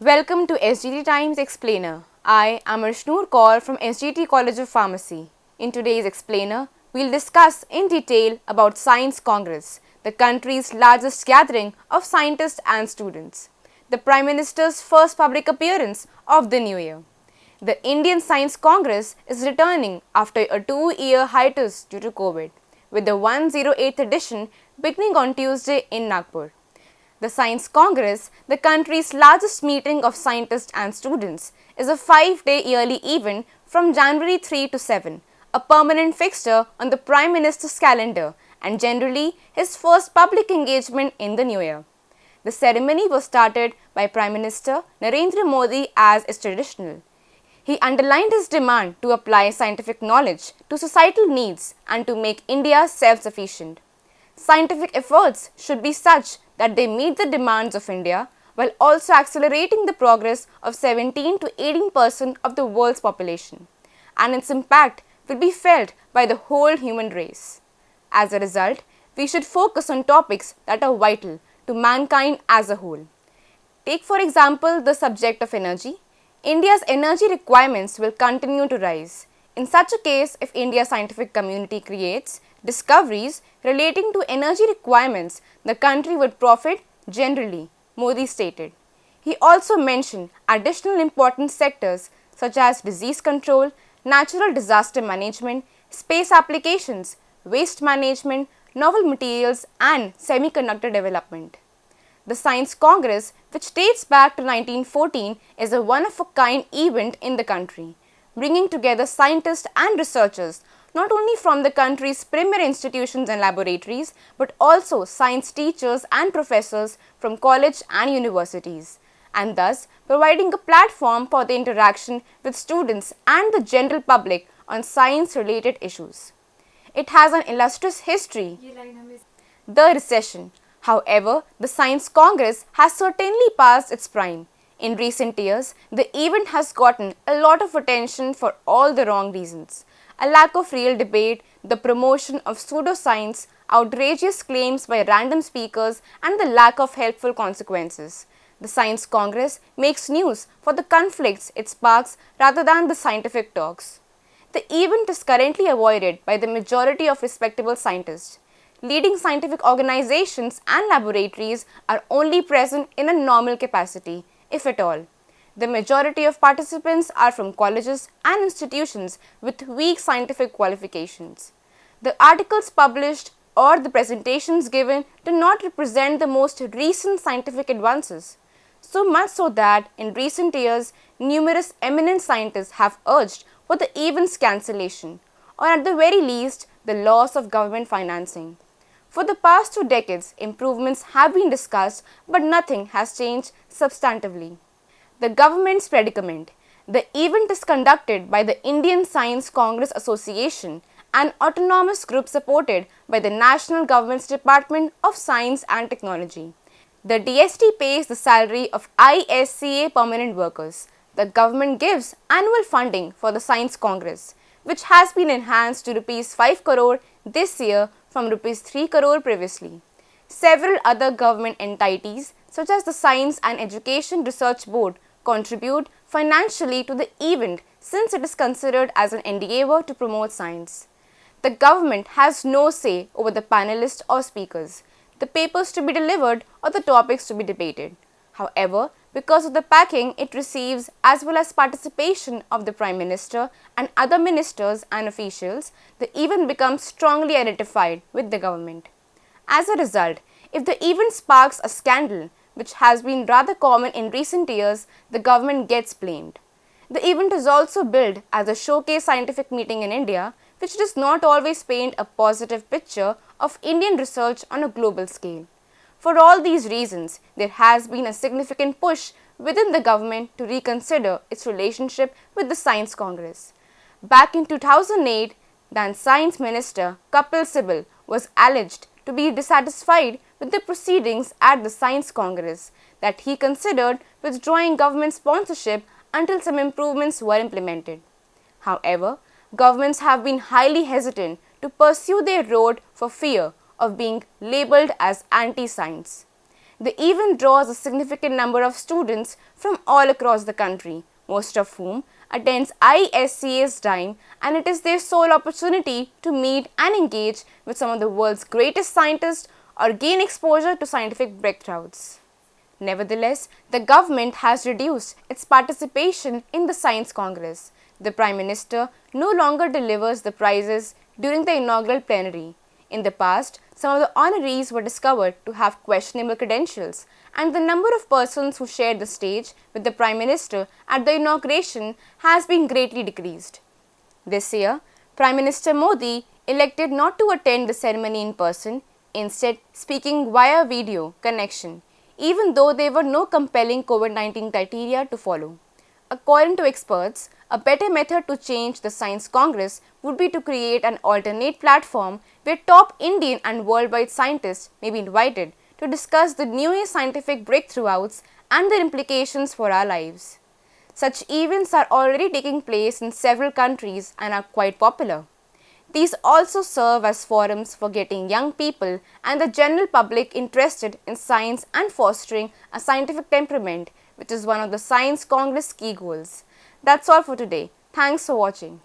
Welcome to SGT Times Explainer. I am Arshnur Kaur from SGT College of Pharmacy. In today's Explainer, we'll discuss in detail about Science Congress, the country's largest gathering of scientists and students. The Prime Minister's first public appearance of the new year. The Indian Science Congress is returning after a 2-year hiatus due to COVID, with the 108th edition beginning on Tuesday in Nagpur. The Science Congress, the country's largest meeting of scientists and students, is a 5-day yearly event from January 3 to 7, a permanent fixture on the Prime Minister's calendar and generally his first public engagement in the new year. The ceremony was started by Prime Minister Narendra Modi as is traditional. He underlined his demand to apply scientific knowledge to societal needs and to make India self-sufficient. Scientific efforts should be such that they meet the demands of India while also accelerating the progress of 17 to 18% of the world's population, and its impact will be felt by the whole human race. As a result, we should focus on topics that are vital to mankind as a whole. Take for example the subject of energy. India's energy requirements will continue to rise. In such a case, if India's scientific community creates discoveries relating to energy requirements, the country would profit generally, Modi stated. He also mentioned additional important sectors such as disease control, natural disaster management, space applications, waste management, novel materials and semiconductor development. The Science Congress, which dates back to 1914, is a one-of-a-kind event in the country, bringing together scientists and researchers not only from the country's premier institutions and laboratories, but also science teachers and professors from college and universities, and thus providing a platform for the interaction with students and the general public on science-related issues. It has an illustrious history. The recession. However, the Science Congress has certainly passed its prime. In recent years, the event has gotten a lot of attention for all the wrong reasons. A lack of real debate, the promotion of pseudoscience, outrageous claims by random speakers, and the lack of helpful consequences. The Science Congress makes news for the conflicts it sparks rather than the scientific talks. The event is currently avoided by the majority of respectable scientists. Leading scientific organizations and laboratories are only present in a normal capacity, if at all. The majority of participants are from colleges and institutions with weak scientific qualifications. The articles published or the presentations given do not represent the most recent scientific advances. So much so that in recent years, numerous eminent scientists have urged for the event's cancellation, or at the very least, the loss of government financing. For the past 2 decades, improvements have been discussed, but nothing has changed substantively. The government's predicament. The event is conducted by the Indian Science Congress Association, an autonomous group supported by the National Government's Department of Science and Technology. The DST pays the salary of ISCA permanent workers. The government gives annual funding for the Science Congress, which has been enhanced to Rs 5 crore this year from Rs 3 crore previously. Several other government entities such as the Science and Education Research Board contribute financially to the event since it is considered as an endeavor to promote science. The government has no say over the panelists or speakers, the papers to be delivered or the topics to be debated. However, because of the backing it receives as well as participation of the Prime Minister and other ministers and officials, the event becomes strongly identified with the government. As a result, if the event sparks a scandal, which has been rather common in recent years, the government gets blamed. The event is also billed as a showcase scientific meeting in India, which does not always paint a positive picture of Indian research on a global scale. For all these reasons, there has been a significant push within the government to reconsider its relationship with the Science Congress. Back in 2008, then Science Minister Kapil Sibal was alleged to be dissatisfied with the proceedings at the Science Congress, that he considered withdrawing government sponsorship until some improvements were implemented. However, governments have been highly hesitant to pursue their road for fear of being labelled as anti-science. The event draws a significant number of students from all across the country, most of whom attends ISCA's Time, and it is their sole opportunity to meet and engage with some of the world's greatest scientists or gain exposure to scientific breakthroughs. Nevertheless, the government has reduced its participation in the Science Congress. The Prime Minister no longer delivers the prizes during the inaugural plenary. In the past, some of the honorees were discovered to have questionable credentials, and the number of persons who shared the stage with the Prime Minister at the inauguration has been greatly decreased. This year, Prime Minister Modi elected not to attend the ceremony in person, instead speaking via video connection, even though there were no compelling COVID-19 criteria to follow. According to experts, a better method to change the Science Congress would be to create an alternate platform where top Indian and worldwide scientists may be invited to discuss the newest scientific breakthroughs and their implications for our lives. Such events are already taking place in several countries and are quite popular. These also serve as forums for getting young people and the general public interested in science and fostering a scientific temperament, which is one of the Science Congress key goals. That's all for today. Thanks for watching.